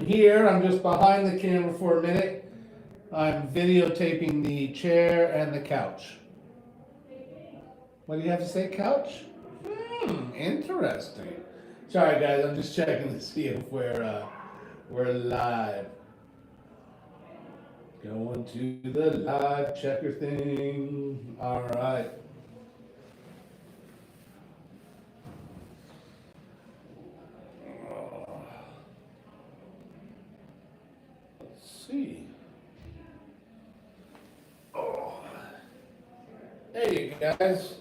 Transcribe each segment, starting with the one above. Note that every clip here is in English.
here. I'm just behind the camera for a minute. I'm videotaping the chair and the couch. What do you have to say, couch? Interesting. Sorry, guys. I'm just checking to see if we're live. Going to the live checker thing. All right. Let's see. Oh. Hey, you guys.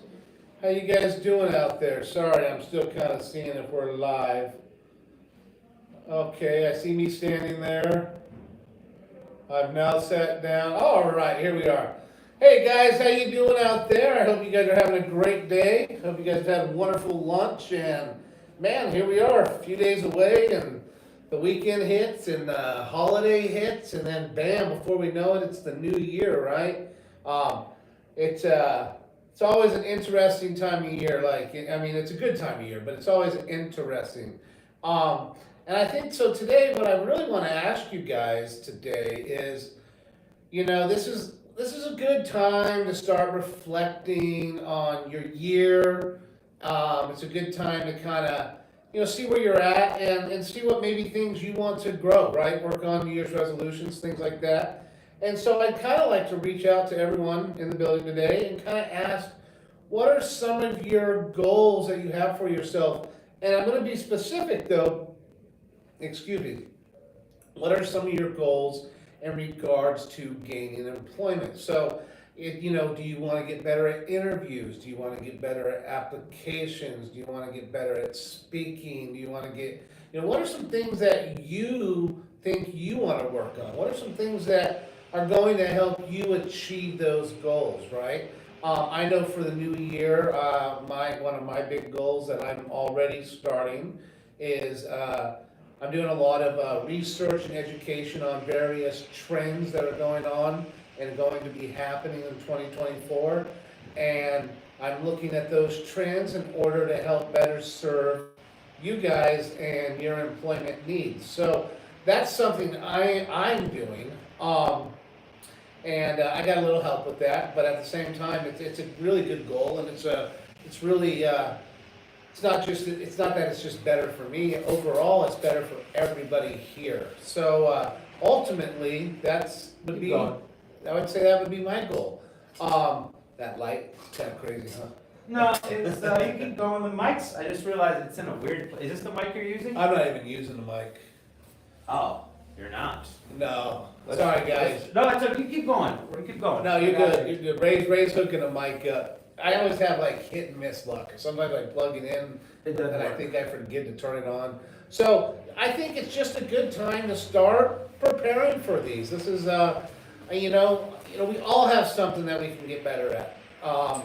How you guys doing out there? Sorry, I'm still kind of seeing if we're live. Okay, I see me standing there. I've now sat down. All right, here we are. Hey guys, how you doing out there? I hope you guys are having a great day. Hope you guys had a wonderful lunch. And man, here we are, a few days away, and the weekend hits, and the holiday hits, and then bam! Before we know it, it's the new year, right? It's always an interesting time of year. It's a good time of year, but it's always interesting. And I think so today, what I really want to ask you guys today is, this is a good time to start reflecting on your year. It's a good time to kind of, see where you're at and see what maybe things you want to grow, right? Work on New Year's resolutions, things like that. And so I'd kind of like to reach out to everyone in the building today and kind of ask, what are some of your goals that you have for yourself? And I'm going to be specific though. Excuse me. What are some of your goals in regards to gaining employment? So, do you want to get better at interviews? Do you want to get better at applications? Do you want to get better at speaking? Do you want to get, what are some things that you think you want to work on? What are some things that are going to help you achieve those goals, right? I know for the new year, one of my big goals that I'm already starting is I'm doing a lot of research and education on various trends that are going on and going to be happening in 2024. And I'm looking at those trends in order to help better serve you guys and your employment needs. So that's something I'm doing. And I got a little help with that, but at the same time, it's a really good goal, and it's really it's not that it's just better for me. Overall, it's better for everybody here. So ultimately, I would say that would be my goal. That light, it's kind of crazy, huh? No, it's you keep going. The mics. I just realized it's in a weird place. Is this the mic you're using? I'm not even using the mic. Oh, you're not. No. Sorry, guys. No, it's okay. You keep going. We keep going. No, you're good. You're good. Ray's hooking a mic up. I always have hit and miss luck. Sometimes I plug it in and I think I forget to turn it on. So I think it's just a good time to start preparing for these. This is, we all have something that we can get better at. I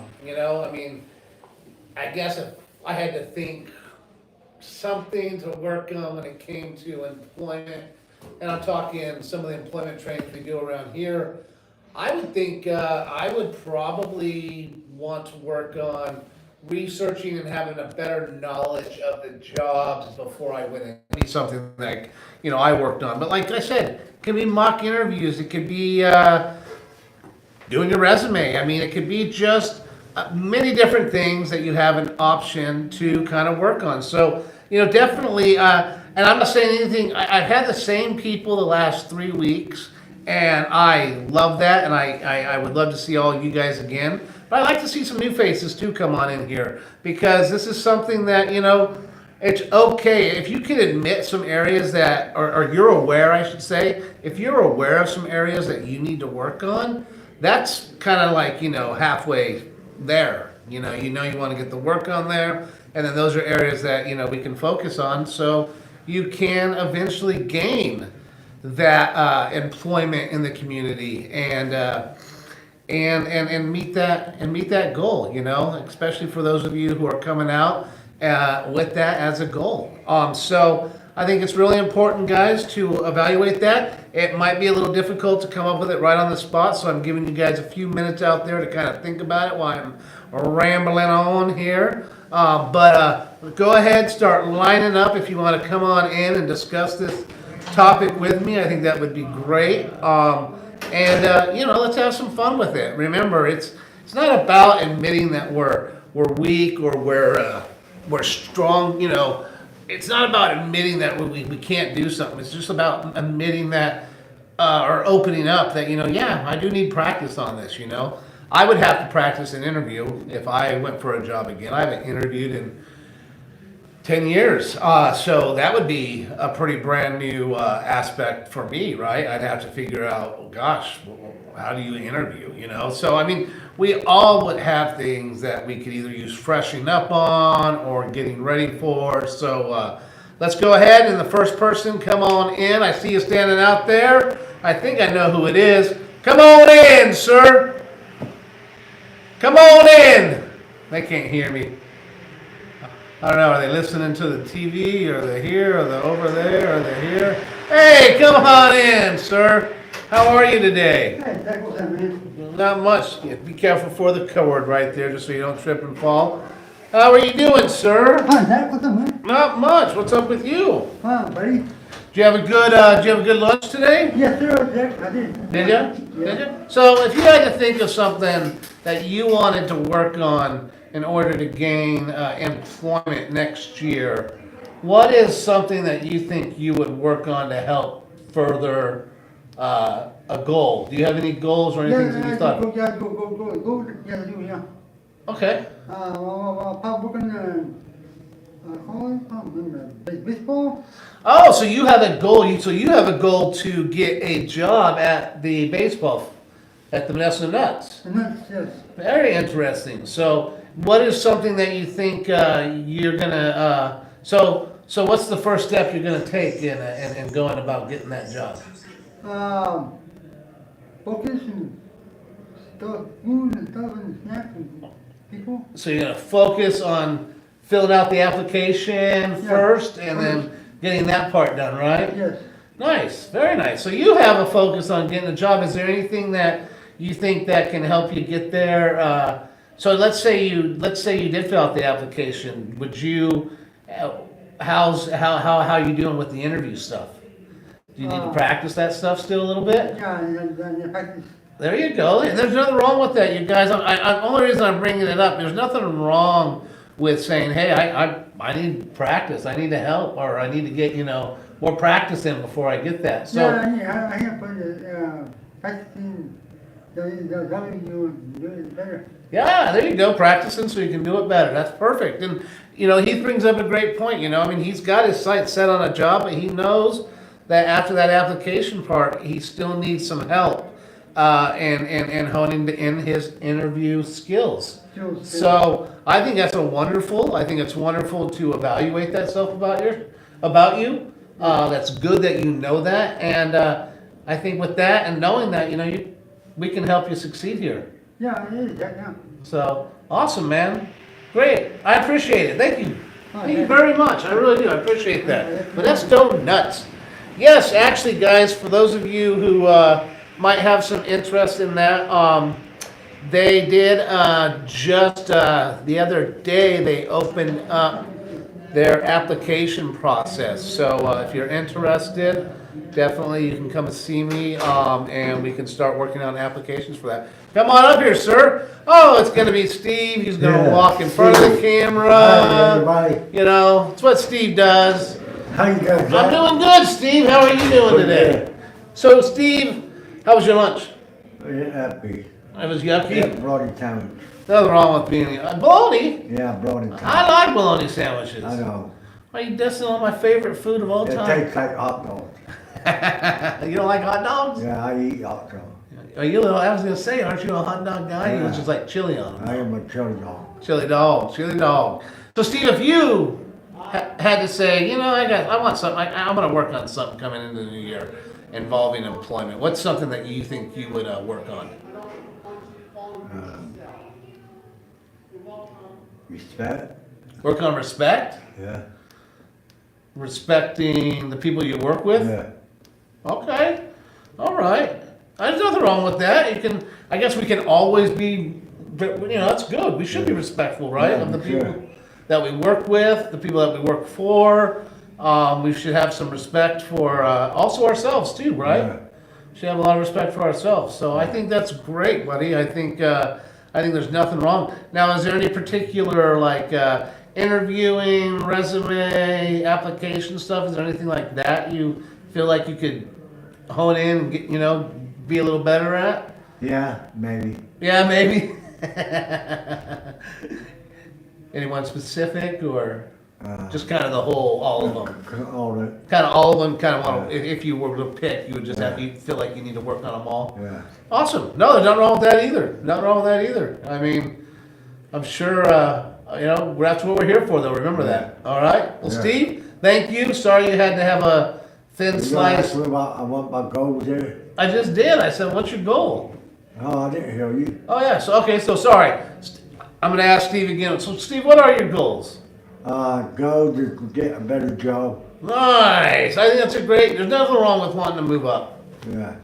guess if I had to think something to work on when it came to employment, and I'm talking some of the employment trainings we do around here, I would think I would probably want to work on researching and having a better knowledge of the jobs before I went in. It'd be something that I worked on. But like I said, it could be mock interviews. It could be doing your resume. It could be just many different things that you have an option to kind of work on. So definitely. And I'm not saying anything. I've had the same people the last 3 weeks. And I love that, and I would love to see all you guys again. But I'd like to see some new faces too come on in here, because this is something that, it's okay. If you can admit some areas that, or you're aware, I should say, if you're aware of some areas that you need to work on, that's kind of halfway there. You want to get the work on there, and then those are areas that, we can focus on so you can eventually gain that employment in the community and meet that goal, especially for those of you who are coming out with that as a goal. So I think it's really important, guys, to evaluate that. It might be a little difficult to come up with it right on the spot, so I'm giving you guys a few minutes out there to kind of think about it while I'm rambling on here. But go ahead, start lining up if you want to come on in and discuss this topic with me. I think that would be great. You know, let's have some fun with it. Remember, it's not about admitting that we're weak or we're strong. You know, it's not about admitting that we can't do something. It's just about admitting that or opening up that, you know, yeah, I do need practice on this. You know, I would have to practice an interview if I went for a job again. I haven't interviewed in 10 years. So that would be a pretty brand new aspect for me, right? I'd have to figure out, oh gosh, how do you interview, you know? So, I mean, we all would have things that we could either use freshening up on or getting ready for. So let's go ahead and the first person, come on in. I see you standing out there. I think I know who it is. Come on in, sir. Come on in. They can't hear me. I don't know, are they listening to the TV, or they're here, or they're over there, or they're here? Hey, come on in, sir. How are you today? Hey, that was that, man. Not much. Yeah, be careful for the cord right there, just so you don't trip and fall. How are you doing, sir? Hi, Zach, what's up, man? Not much. What's up with you? Hi, buddy. Did you have a good lunch today? Yes, sir, Zach, I did. Did you? Yeah. Did you? So if you had to think of something that you wanted to work on in order to gain employment next year, what is something that you think you would work on to help further a goal? Do you have any goals or anything that you thought? Go, yeah, go, yeah, I do, yeah. Okay. Probably baseball? Oh, so you have a goal. So you have a goal to get a job at the baseball, at the Menneson Nuts. And that's, yes. Very interesting. So, what is something that you think you're gonna? So what's the first step you're gonna take in going about getting that job? Focus and stuff, food and stuff and snacks and people. So you're gonna focus on filling out the application first, and then getting that part done, right? Yes. Nice, very nice. So you have a focus on getting a job. Is there anything that you think that can help you get there? So let's say you did fill out the application. Would you? How you doing with the interview stuff? Do you need to practice that stuff still a little bit? Yeah, and practice. There you go. And there's nothing wrong with that, you guys. Only reason I'm bringing it up, there's nothing wrong with saying, hey, I need practice. I need to help, or I need to get more practice in before I get that. So Yeah, I have put practicing you do it better. yeah, there you go, practicing so you can do it better. That's perfect. And he brings up a great point. I mean, he's got his sights set on a job, but he knows that after that application part, he still needs some help and honing in his interview skills. So I think that's wonderful. I think it's wonderful to evaluate that stuff about you. That's good that you know that, and I think with that and knowing that, we can help you succeed here. Yeah, it is, yeah. So awesome, man. Great. I appreciate it. Thank you. Oh, Thank you yeah. very much. I really do. I appreciate that. But that's dope nuts. Yes, actually, guys, for those of you who might have some interest in that, they did just the other day, they opened up their application process. So if you're interested, definitely you can come and see me, and we can start working on applications for that. Come on up here, sir. Oh, it's going to be Steve. He's going to walk in front of the camera. Hi, everybody. It's what Steve does. How you guys? I'm doing good, Steve. How are you doing today? So, Steve, how was your lunch? Happy. It was yucky. Brody sandwich. Nothing wrong with being bologna. Yeah, Brody sandwich. I like bologna sandwiches. I know. Why are you dissing on my favorite food of all It time? tastes like hot dog. You don't like hot dogs? Yeah, I eat hot dog. I was gonna say, aren't you a hot dog guy? You Yeah. just like chili on them. I am a chili dog. Chili dog. So, Steve, if you had to say, I want something. I'm gonna work on something coming into the new year involving employment. What's something that you think you would work on? Respect. Work on respect. Yeah. Respecting the people you work with. Yeah. Okay. All right. There's nothing wrong with that. I guess we can always be, that's good. We should be respectful, right? Yeah, Of the sure. people that we work with, the people that we work for. We should have some respect for also ourselves too, right? Yeah. Should have a lot of respect for ourselves. So I think that's great, buddy. I think there's nothing wrong. Now, is there any particular like interviewing, resume, application stuff? Is there anything like that you feel like you could hone in and get, be a little better at? Yeah, maybe. Yeah, maybe. Anyone specific or just kind of the whole, all of them? All that. Kind of all of them, kind of want to, if you were to pick, you would just have, you feel like you need to work on them all? Yeah. Awesome. No, there's nothing wrong with that either. Nothing wrong with that either. I mean, I'm sure, that's what we're here for though. Remember that. All right. Well, Yeah. Steve, thank you. Sorry you had to have a thin You slice. asked me about, I want my goals there. I just did. I said, what's your goal? Oh, I didn't hear you. Oh, yeah. So sorry. I'm going to ask Steve again. So, Steve, what are your goals? Go to get a better job. Nice. I think that's there's nothing wrong with wanting to move up. Yeah.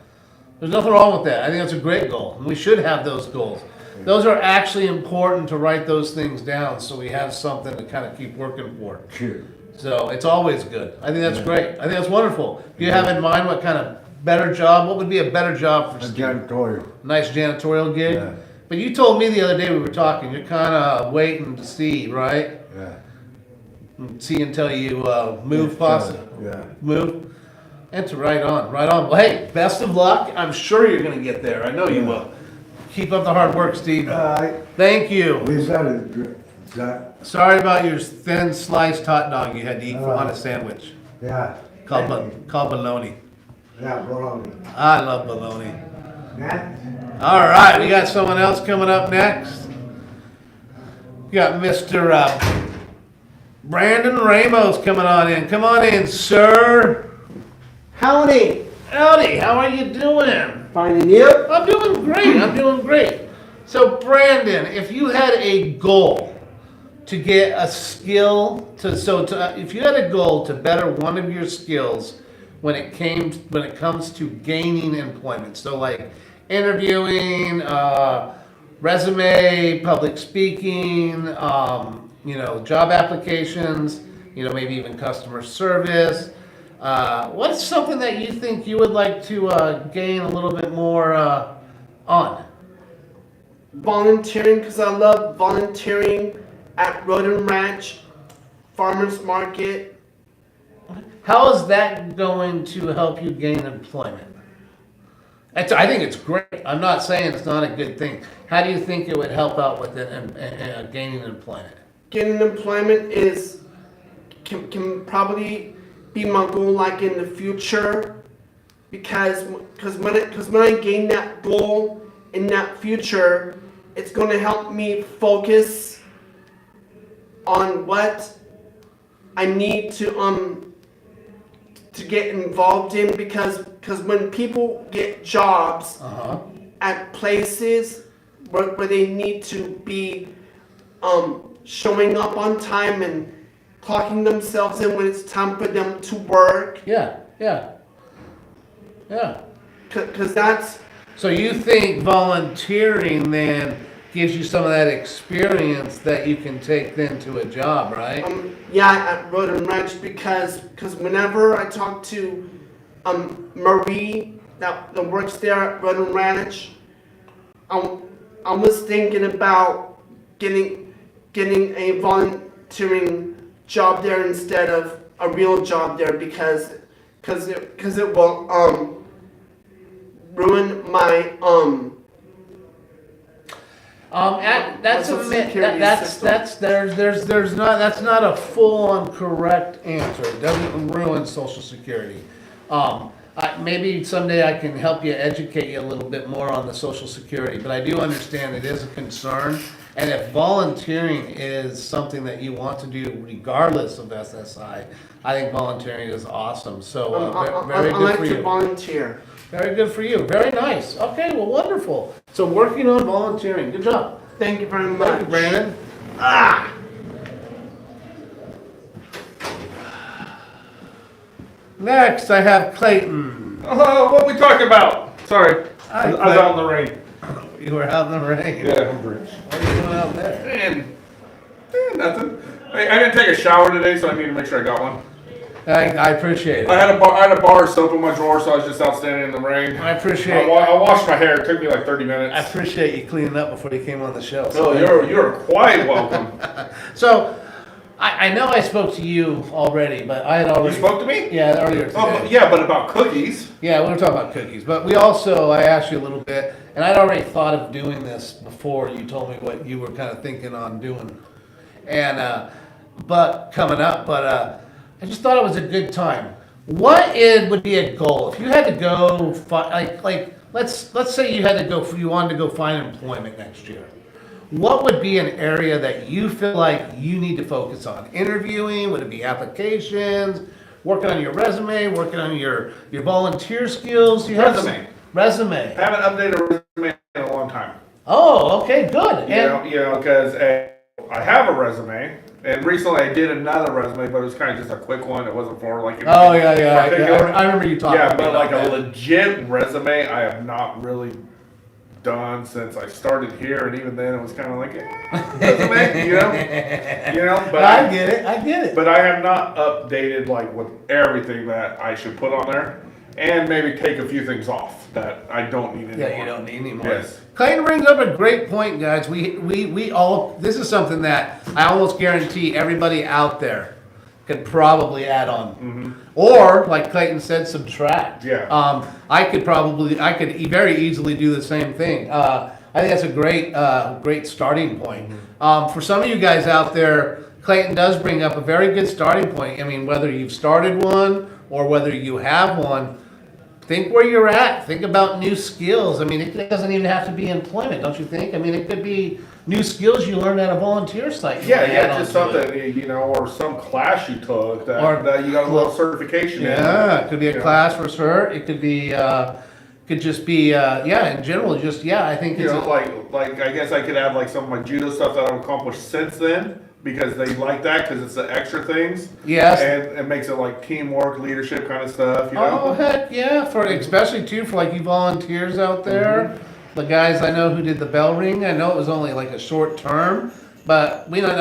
There's nothing wrong with that. I think that's a great goal. And we should have those goals. Those are actually important to write those things down so we have something to kind of keep working for. Sure. So it's always good. I think that's great. I think that's wonderful. Do you have in mind what kind of better job? What would be a better job for A Steve? janitorial. Nice janitorial gig? Yeah. But you told me the other day we were talking, you're kind of waiting to see, right? Yeah. See until you move possibly. Yeah. Move. That's right on, right on. Well, hey, best of luck. I'm sure you're going to get there. I know you will. Keep up the hard work, Steve. Thank you. We better, that, Sorry about your thin sliced hot dog you had to eat on a sandwich. yeah. Called bologna. Yeah, bologna. I love bologna. That, All right, we got someone else coming up next. We got Mr. Brandon Ramos coming on in. Come on in, sir. Howdy! Howdy, how are you doing? Finding you? I'm doing great. I'm doing great. So, Brandon, if you had a goal to get a skill if you had a goal to better one of your skills when it comes to gaining employment, so like interviewing, resume, public speaking, job applications, maybe even customer service. What's something that you think you would like to gain a little bit more on? Volunteering, because I love volunteering at Road and Ranch, Farmers Market. How is that going to help you gain employment? I think it's great. I'm not saying it's not a good thing. How do you think it would help out with it and gaining employment? Getting employment can probably be my goal, like in the future, because when I gain that goal in that future, it's going to help me focus on what I need to get involved in, because when people get jobs at places where they need to be showing up on time and clocking themselves in when it's time for them to work. Yeah. Because that's... So you think volunteering then gives you some of that experience that you can take then to a job, right? at Road and Ranch, because whenever I talk to Marie that works there at Road and Ranch, I was thinking about getting a volunteering job there instead of a real job there, because it will ruin my that's not a full-on correct answer. It doesn't ruin Social Security. Maybe someday I can help you, educate you a little bit more on the Social Security, but I do understand it is a concern. And if volunteering is something that you want to do regardless of SSI, I think volunteering is awesome. So very I good like for to you. volunteer. Very good for you. Very nice. Okay, well, wonderful. So working on volunteering. Good job. Thank you very much. Thank you, Brandon. Next, I have Clayton. What we talking about? Sorry, Hi, I was out in the rain. You were out in the rain. Yeah, I'm rich. What are you doing out there? And nothing. I didn't take a shower today, so I need to make sure I got one. I appreciate it. I had a bar of soap in my drawer, so I was just out standing in the rain. I appreciate. I washed my hair. It took me like 30 I minutes. appreciate you cleaning up before you came on the show. Oh, you're quite welcome. So, I know I spoke to you already, but I had You already. spoke to me? Yeah, earlier today. Oh, yeah, but about cookies. Yeah, we were talking about cookies, but we also, I asked you a little bit, and I'd already thought of doing this before you told me what you were kind of thinking on doing. And, but coming up, I just thought it was a good time. What would be a goal if you had to go let's say you had to go, you wanted to go find employment next year? What would be an area that you feel like you need to focus on? Interviewing? Would it be applications? Working on your resume? Working on your volunteer skills? You have Resume. Resume. I haven't updated a resume in a long time. Oh, okay, good. And Because I have a resume, and recently I did another resume, but it was kind of just a quick one. It wasn't for like. oh yeah. particular- I remember you talking. Yeah, to me but about like a that. legit resume, I have not really done since I started here, and even then it was kind of like, resume, but I get it. But I have not updated like with everything that I should put on there, and maybe take a few things off that I don't need anymore. Yeah, you don't need anymore. Yes. Clayton brings up a great point, guys. We all, this is something that I almost guarantee everybody out there could probably add on. Or, like Clayton said, subtract. Yeah. I could very easily do the same thing. I think that's a great starting point. For some of you guys out there, Clayton does bring up a very good starting point. I mean, whether you've started one or whether you have one, think where you're at. Think about new skills. I mean, it doesn't even have to be employment, don't you think? I mean, it could be new skills you learned at a volunteer site. You wanna add just onto something, it. or some class you took Or- that you got a little certification in. Yeah, it could be a Yeah. class for cert. It could be, could just be, in general, I think it's. Like I guess I could add like some of my judo stuff that I've accomplished since then, because they like that, because it's the extra things. Yes. And it makes it like teamwork, leadership kind of stuff, Oh, heck yeah, especially too for like you volunteers out there. The guys I know who did the bell ring, I know it was only like a short term, but we might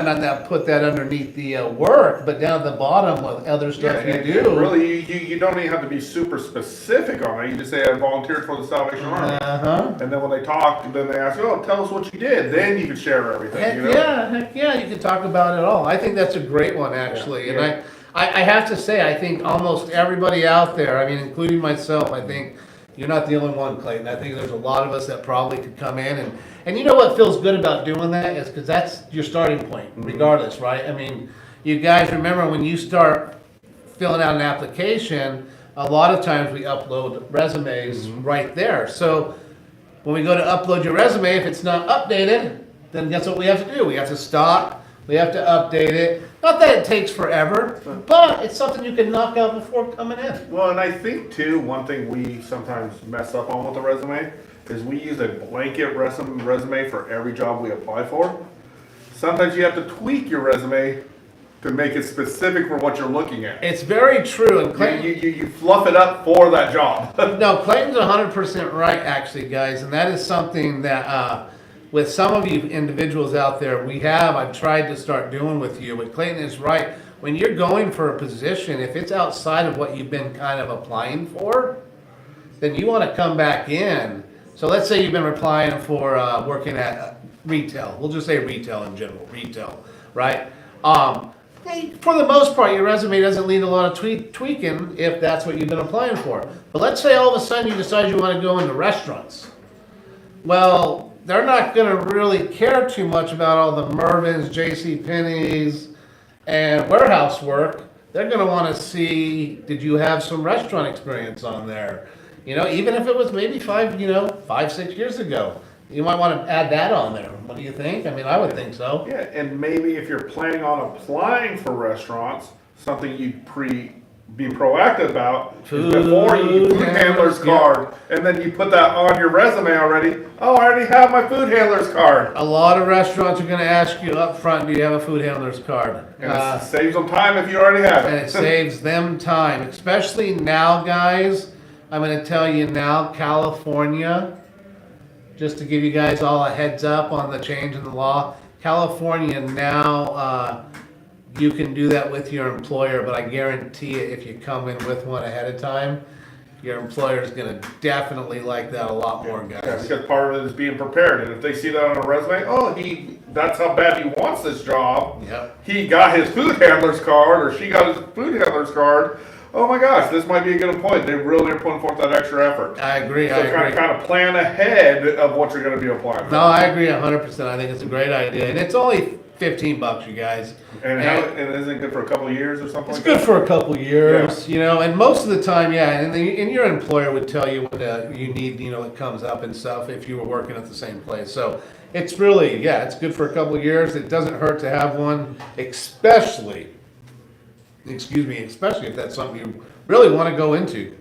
not put that underneath the work, but down at the bottom with other stuff you and do. Really, you don't even have to be super specific on it. You just say I volunteered for the Salvation Army. And then when they talk, then they ask, oh, tell us what you did. Then you can share everything. Heck yeah, you can talk about it all. I think that's a great one, actually. Yeah. And I have to say, I think almost everybody out there, I mean, including myself, I think you're not the only one, Clayton. I think there's a lot of us that probably could come in and you know what feels good about doing that is because that's your starting point, regardless, right? I mean, you guys remember when you start filling out an application, a lot of times we upload resumes right there. So when we go to upload your resume, if it's not updated, then guess what we have to do? We have to stop. We have to update it. Not that it takes forever, but it's something you can knock out before coming in. Well, and I think too, one thing we sometimes mess up on with the resume is we use a blanket resume for every job we apply for. Sometimes you have to tweak your resume to make it specific for what you're looking at. It's very true, and Clayton. You fluff it up for that job. No, Clayton's 100% right, actually, guys, and that is something that with some of you individuals out there, I've tried to start doing with you, but Clayton is right. When you're going for a position, if it's outside of what you've been kind of applying for, then you want to come back in. So let's say you've been applying for working at retail. We'll just say retail in general, right? For the most part, your resume doesn't need a lot of tweaking if that's what you've been applying for. But let's say all of a sudden you decide you want to go into restaurants. Well, they're not going to really care too much about all the Mervyn's, JCPenney's, and warehouse work. They're going to want to see, did you have some restaurant experience on there? Even if it was maybe 5-6 years ago. You might want to add that on there. What do you think? I mean, I would think so. Yeah, and maybe if you're planning on applying for restaurants, something you'd be proactive about is before you food handler's card, and then you put that on your resume already. Oh, I already have my food handler's card. A lot of restaurants are going to ask you up front, do you have a food handler's card? And it saves them time if you already have And it. it saves them time, especially now, guys. I'm going to tell you now, California, just to give you guys all a heads up on the change in the law, California now you can do that with your employer, but I guarantee you, if you come in with one ahead of time, your employer is gonna definitely like that a lot more, Yeah, guys. because part of it is being prepared, and if they see that on a resume, oh, that's how bad he wants this job. Yep. He got his food handler's card, or she got his food handler's card. Oh my gosh, this might be a good employee. They really are putting forth that extra effort. I agree, So I agree. kind of plan ahead of what you're going to be applying for. No, I agree 100%. I think it's a great idea, and it's only $15, you guys. And isn't it good for a couple of years or something It's like good that? for a couple years, you know, and most of the time, yeah, and your employer would tell you what you need, you know, it comes up and stuff if you were working at the same place. So it's really, yeah, it's good for a couple of years. It doesn't hurt to have one, especially if that's something you really want to go into.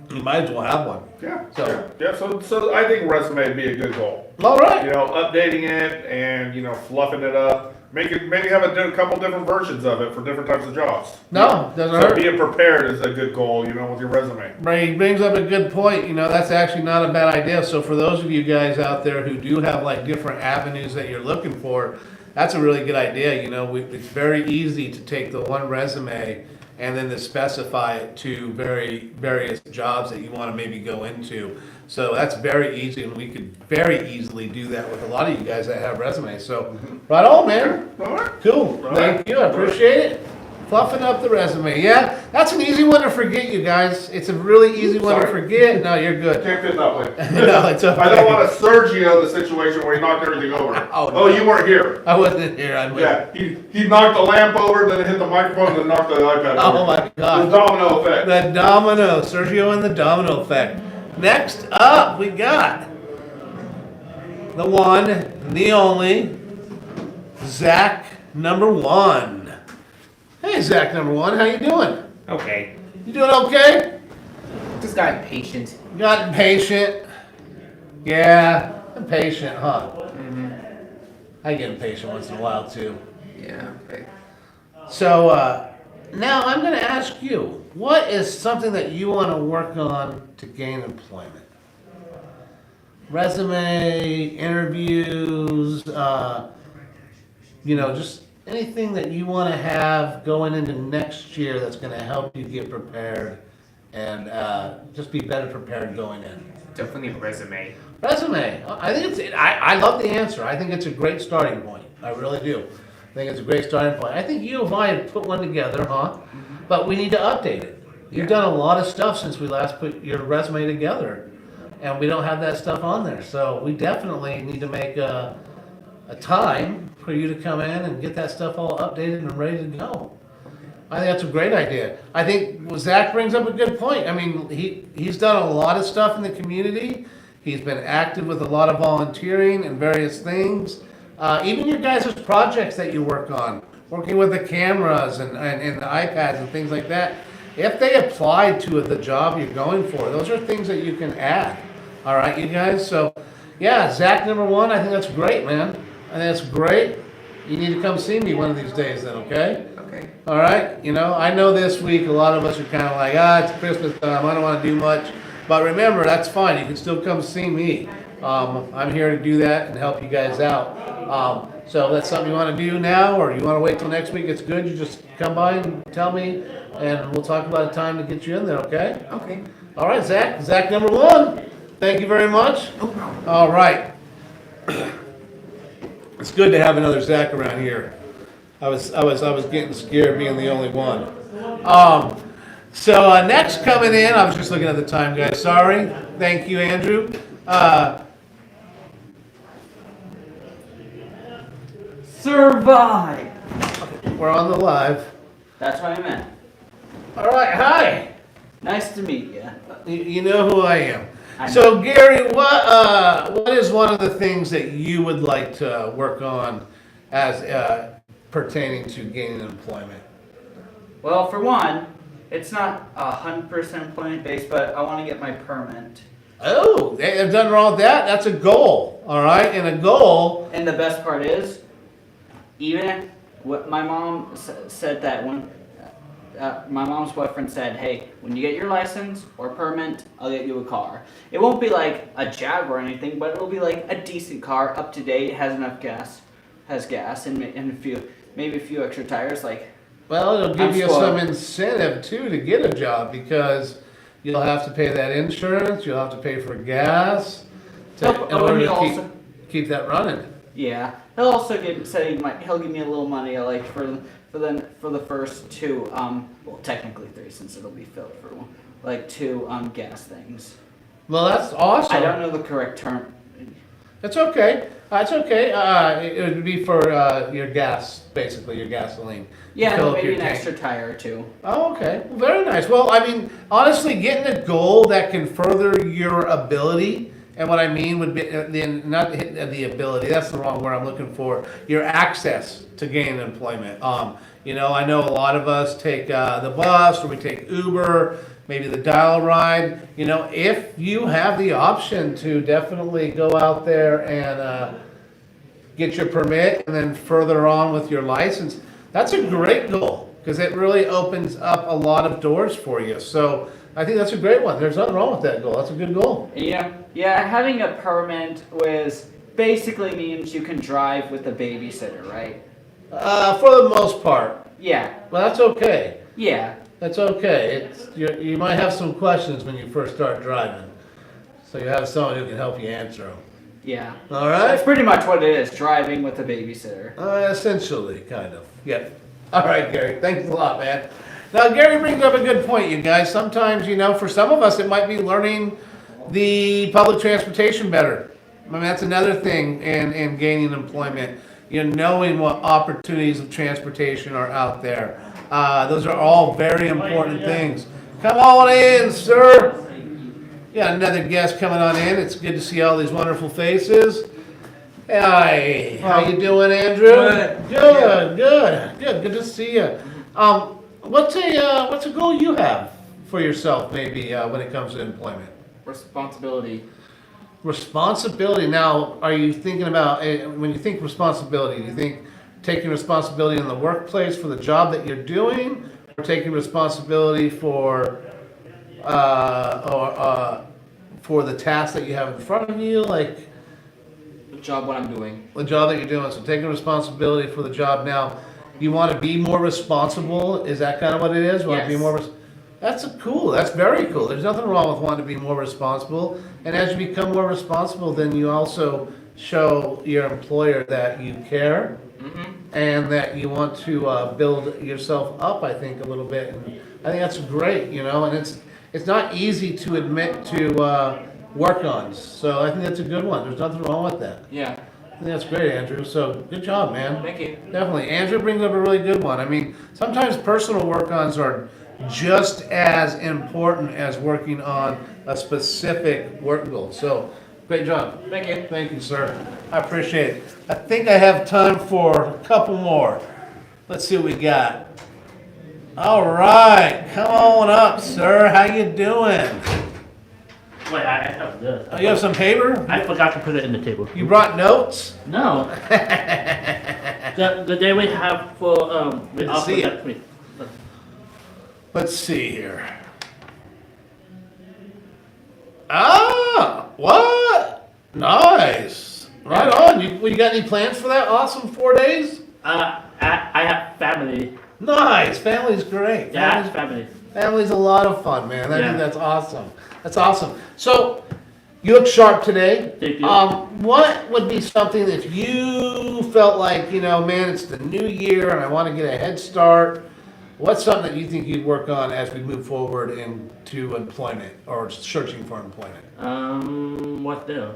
You might as well have one. Yeah. So- yeah. So I think resume would be a good goal. All right. You know, updating it and fluffing it up. Maybe have a couple different versions of it for different types of jobs. No, doesn't So hurt. being prepared is a good goal, with your resume. He brings up a good point. You know, that's actually not a bad idea. So for those of you guys out there who do have like different avenues that you're looking for, that's a really good idea. You know, it's very easy to take the one resume and then to specify it to various jobs that you want to maybe go into. So that's very easy, and we could very easily do that with a lot of you guys that have resumes. So, right on, man. All right. Cool. All Thank right. you. I appreciate it. Fluffing up the resume. Yeah, that's an easy one to forget, you guys. It's a really easy one to Sorry. forget. No, you're good. Can't fit that way. No, it's okay. I don't want a Sergio the situation where he knocked everything over. Oh, no. You weren't here. I wasn't here. I was. Yeah, he knocked the lamp over, then hit the microphone, then knocked the iPad over. Oh my God. The domino effect. The domino, Sergio and the domino effect. Next up, we got the one, the only, Zach number one. Hey, Zach number one, how you doing? Okay. You doing okay? This guy patient. Got impatient. Yeah, impatient, huh? I get impatient once in a while too. Yeah. Okay. So now I'm going to ask you, what is something that you want to work on to gain employment? Resume, interviews, just anything that you want to have going into next year that's going to help you get prepared and just be better prepared going in. Definitely a resume. Resume. I think I love the answer. I think it's a great starting point. I really do. I think it's a great starting point. I think you and I have put one together, huh? But we need to update it. You've done a lot of stuff since we last put your resume together, and we don't have that stuff on there. So we definitely need to make a time for you to come in and get that stuff all updated and ready to go. I think that's a great idea. I think Zach brings up a good point. I mean, he's done a lot of stuff in the community. He's been active with a lot of volunteering and various things. Even your guys' projects that you work on, working with the cameras and the iPads and things like that. If they applied to the job you're going for, those are things that you can add. All right, you guys? So, yeah, Zach number one, I think that's great, man. I think that's great. You need to come see me one of these days then, okay? Okay. All right, I know this week a lot of us are kind of like, it's Christmas time, I don't want to do much. But remember, that's fine, you can still come see me. I'm here to do that and help you guys out. So if that's something you want to do now, or you want to wait till next week, it's good, you just come by and tell me, and we'll talk about a time to get you in there, okay? Okay. All right, Zach number one, thank you very much. No problem. All right. It's good to have another Zach around here. I was getting scared being the only one. So next coming in, I was just looking at the time, guys. Sorry. Thank you, Andrew. Survive. We're on the live. That's what I meant. All right. Hi. Nice to meet you. You know who I am. I know. So Gary, what is one of the things that you would like to work on as pertaining to gaining employment? Well, for one, it's not 100% employment based, but I want to get my permit. Oh, they have done wrong with that. That's a goal. All right, and a goal. And the best part is, even what my mom said that when my mom's boyfriend said, hey, when you get your license or permit, I'll get you a car. It won't be like a Jag or anything, but it'll be like a decent car, up to date, has enough gas, has gas and fuel. maybe a few extra tires. Like, Well, it'll give I'm you spoiled. some incentive too to get a job because you'll have to pay that insurance, you'll have to pay for gas in order he to also, keep that running. yeah, he'll also he'll give me a little money like for the first two well technically three since it'll be filled for like two gas things. Well, that's awesome. I don't know the correct term. That's okay. That's okay. It would be for your gas, basically your gasoline. Yeah, Fill and up maybe your an tank. extra tire or two. Oh, okay. Well, very nice. Well, I mean, honestly, getting a goal that can further your ability, and what I mean would be not the ability. That's the wrong word I'm looking for. Your access to gain employment. You know, I know a lot of us take the bus or we take Uber, maybe the dial ride. You know, if you have the option to definitely go out there and get your permit and then further on with your license, that's a great goal because it really opens up a lot of doors for you. So I think that's a great one. There's nothing wrong with that goal. That's a good goal. Yeah, having a permit basically means you can drive with a babysitter, right? For the most part. Yeah, Well, that's okay. yeah. That's okay. You might have some questions when you first start driving. So you have someone who can help you answer them. Yeah. All That's right? pretty much what it is, driving with a babysitter. Essentially, kind of. Yeah. All right, Gary. Thanks a lot, man. Now, Gary brings up a good point, you guys. Sometimes, you know, for some of us, it might be learning the public transportation better. I mean, that's another thing in gaining employment. You know, knowing what opportunities of transportation are out there. Those are all very important things. Come on in, sir. Yeah, another guest coming on in. It's good to see all these wonderful faces. Hi, how you doing, Andrew? Good to see you. What's a goal you have for yourself, maybe when it comes to employment? Responsibility. Responsibility. Now, are you thinking about when you think responsibility? Do you think taking responsibility in the workplace for the job that you're doing, or taking responsibility for for the task that you have in front of you, like The job what I'm doing. the job that you're doing? So taking responsibility for the job. Now, you want to be more responsible. Is that kind of what it is? Want to be Yes. more? That's cool. That's very cool. There's nothing wrong with wanting to be more responsible. And as you become more responsible, then you also show your employer that you care and that you want to build yourself up. I think a little bit. And I think that's great. You know, and it's not easy to admit to work on. So I think that's a good one. There's nothing wrong with that. Yeah. I think that's great, Andrew. So good job, man. Thank you. Definitely. Andrew brings up a really good one. I mean, sometimes personal work-ons are just as important as working on a specific work goal. So, great job. Thank you. Thank you, sir. I appreciate it. I think I have time for a couple more. Let's see what we got. All right. Come on up, sir. How you doing? Wait, I have this. Oh, you have some paper? I forgot to put it in the table. You brought notes? No. the day we have for we Good to offer see you. next week. Let's see here. Ah, what? Nice. Right on. You got any plans for that awesome 4 days? I have family. Nice. Family's great. Yeah, family. Family's a lot of fun, man. I Yeah. think that's awesome. That's awesome. So, you look sharp today. Thank you. What would be something that if you felt like, you know, man, it's the new year and I want to get a head start, what's something that you think you'd work on as we move forward into employment or searching for employment? What though?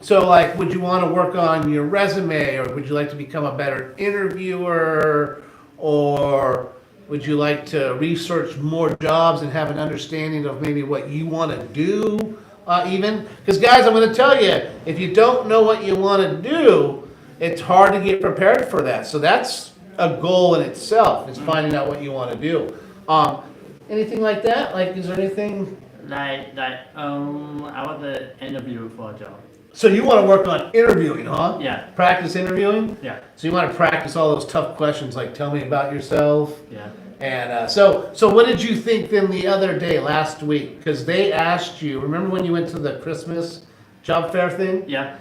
So, like, would you want to work on your resume, or would you like to become a better interviewer, or would you like to research more jobs and have an understanding of maybe what you want to do, even? Because, guys, I'm going to tell you, if you don't know what you want to do, it's hard to get prepared for that. So that's a goal in itself, is finding out what you want to do. Anything like that? Like, is there anything? I want to interview for a job. So you want to work on interviewing, huh? Yeah. Practice interviewing? Yeah. So you want to practice all those tough questions, like tell me about yourself. Yeah. And so what did you think then the other day, last week? Because they asked you, remember when you went to the Christmas job fair thing? Yeah.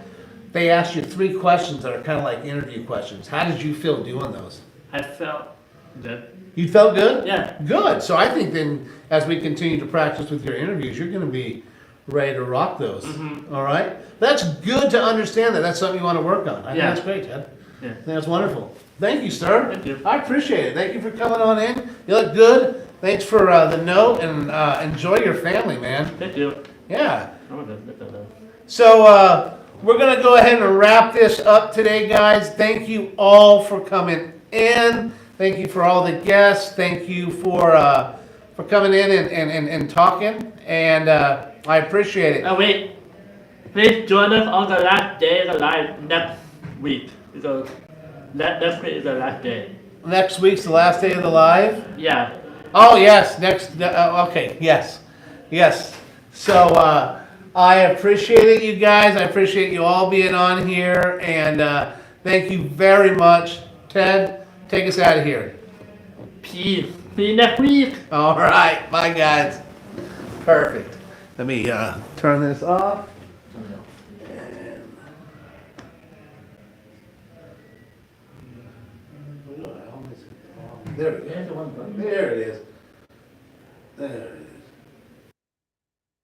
They asked you 3 questions that are kind of like interview questions. How did you feel doing those? I felt good. You felt good? Yeah. Good. So I think then, as we continue to practice with your interviews, you're going to be ready to rock those. All right? That's good to understand that. That's something you want to work on. I think Yeah. that's great, Ted. Yeah. I think that's wonderful. Thank you, sir. Thank you. I appreciate it. Thank you for coming on in. You look good. Thanks for the note, and enjoy your family, man. Thank you. Yeah. Oh, good. So we're going to go ahead and wrap this up today, guys. Thank you all for coming in. Thank you for all the guests. Thank you for coming in and talking. And I appreciate it. Oh, wait. Please join us on the last day of the live next week. Because next week is the last day. Next week's the last day of the live. Yeah. Oh, yes. Okay. Yes. So I appreciate it, you guys. I appreciate you all being on here. And thank you very much. Ted, take us out of here. Peace. See you next week. All right. Bye, guys. Perfect. Let me turn this off. There it is. There it is.